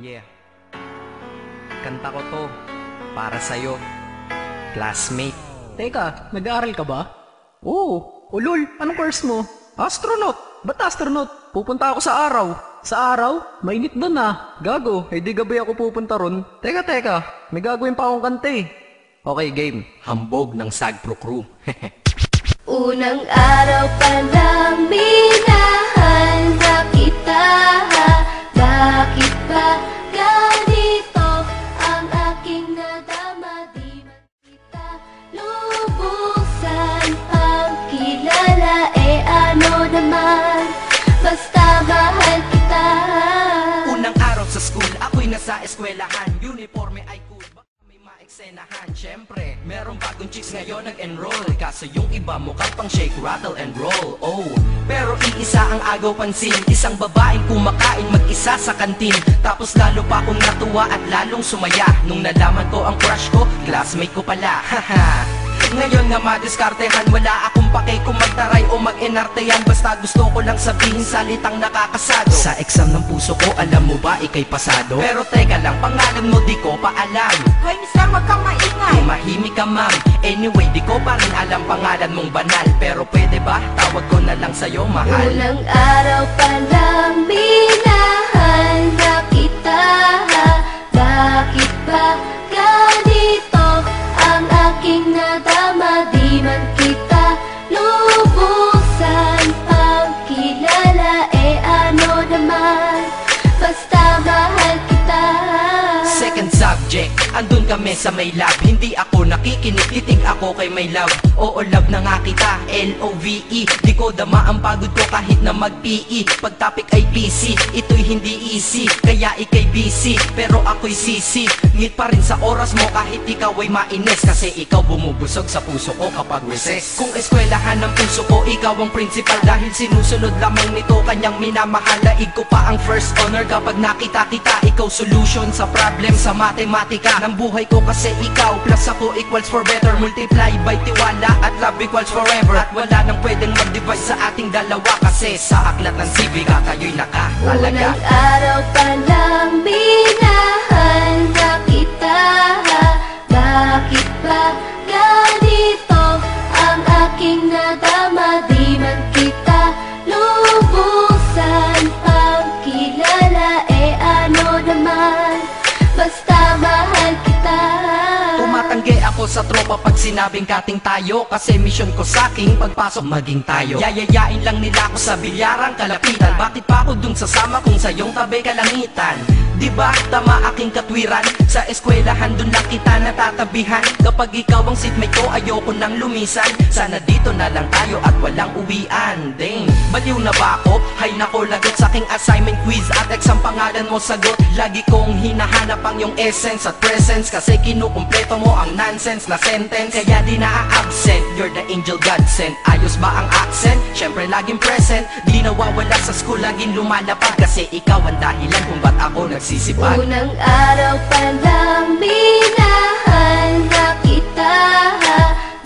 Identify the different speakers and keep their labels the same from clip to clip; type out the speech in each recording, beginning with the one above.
Speaker 1: Yeah, kanta ko to para sa'yo, classmate.
Speaker 2: Teka, nag-aaral ka ba? Oo. Ulol, anong course mo? Astronaut. Ba't astronaut? Pupunta ako sa araw. Sa araw? Mainit doon ah. Gago, di gabi ako pupunta ron. Teka, may gagawin pa akong kanta eh.
Speaker 1: Okay, game. Hambog ng Sagpro Crew.
Speaker 3: Unang araw pa lang minahal na kita. Bakit ba ganito ang aking nadama? Di man kita lubusan ang kilala. Ano naman, basta mahal kita.
Speaker 1: Unang araw sa school, ako'y nasa eskwelahan. Uniforme ay cool, baka may maeksenahan. Siyempre, merong bagong chicks ngayon nag-enroll. Kaso yung iba mukhang pang shake, rattle and roll. Oh, pero iisa ang agaw pansin. Isang babaeng kumakain mag-isa sa kantin. Tapos lalo pa akong natuwa at lalong sumaya nung nalaman ko ang crush ko, classmate ko pala. Haha. Ngayon nga madiskartehan, wala akong pake kung magtaray o mag-enartehan. Basta gusto ko lang sabihin salitang nakakasado. Sa exam ng puso ko, alam mo ba, ikay pasado? Pero teka lang, pangalan mo di ko pa alam.
Speaker 4: Hoy, mister, wag kang maingay.
Speaker 1: Tumahimik ka, ma'am. Anyway, di ko pa rin alam pangalan mong banal. Pero pwede ba, tawag ko na lang sa'yo, mahal.
Speaker 3: Unang araw pa lang minahal na kita. Bakit ba ganito ang aking nadama? Di man kita lubusan ang kilala. Ano naman, basta mahal kita.
Speaker 1: Second subject, andun kami sa may lab. Hindi ako nakikinig, titig ako kay may love. Oo, love na nga kita, L-O-V-E. Di ko dama ang pagod ko kahit na mag-PE. Pag topic ay PC, ito'y hindi easy. Kaya ikay busy, pero ako'y sisi. Ngit pa rin sa oras mo kahit ikaw ay mainis. Kasi ikaw bumubusog sa puso ko kapag recess. Kung eskwelahan ng puso ko, ikaw ang principal. Dahil sinusunod lamang nito kanyang minamahal. Laig ko pa ang first honor kapag nakita kita. Ikaw solution sa problem sa matematika ng buhay ko. Kasi ikaw plus ako equals for better. Multiply by tiwala at love equals forever. At wala nang pwedeng mag-divide sa ating dalawa. Kasi sa aklat ng sibika kayo'y nakatalaga.
Speaker 3: Unang araw pa lang minahal na kita. Bakit ba ganito ang aking nadama? Di man kita lubusan ang kilala. Ano naman, basta mahal kita.
Speaker 1: Tumatanggi ako sa tropa pag sinabing kating tayo. Kasi mission ko sa aking pagpasok maging tayo. Yayayain lang nila ako sa bilyarang kalapitan. Bakit pa ako dun sasama kung sa iyong tabi kalangitan? Diba tama aking katwiran? Sa eskwelahan dun lang kita natatabihan. Kapag ikaw ang seatmate ko, ayoko nang lumisan. Sana dito na lang tayo at walang uwian. Dang, baliw na ba ako? Hay nako, lagot sa aking assignment quiz at exam pangalan mo sagot. Lagi kong hinahanap ang iyong essence at presence. Kasi kinukumpleto mo ang nonsense na sentence. Kaya di na-absent, you're the angel God sent. Ayos ba ang accent? Syempre laging present. Di nawawala sa school, laging lumalapag. Kasi ikaw ang dahilan kung ba't ako nagsisipag.
Speaker 3: Unang araw pa lang minahal na kita.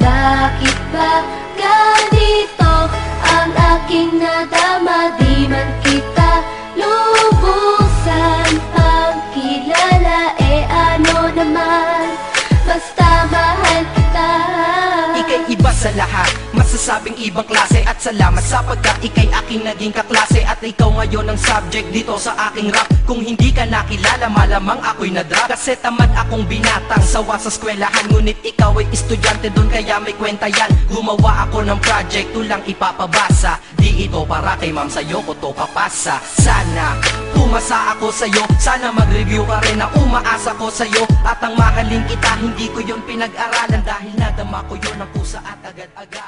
Speaker 3: Bakit ba ganito ang aking nadama? Di man kita lubusan ang kilala. Ano naman, basta mahal kita.
Speaker 1: Ika'y iba sa lahat, masasabing ibang klase. At salamat sapagkat ika'y aking naging kaklase. At ikaw ngayon ang subject dito sa aking rap. Kung hindi ka nakilala, malamang ako'y na-drop. Kasi tamad akong binatang sawa sa eskwelahan. Ngunit ikaw ay estudyante dun, kaya may kwenta yan. Gumawa ako ng project, tulang ipapabasa. Di ito para kay ma'am, sa'yo ko to papasa. Sana pumasa ako sa'yo, sana mag-review ka rin na umaasa ko sa'yo. At ang mahalin kita, hindi ko yun pinag-aralan. Dahil nadama ko yun ang pusa at agad-agad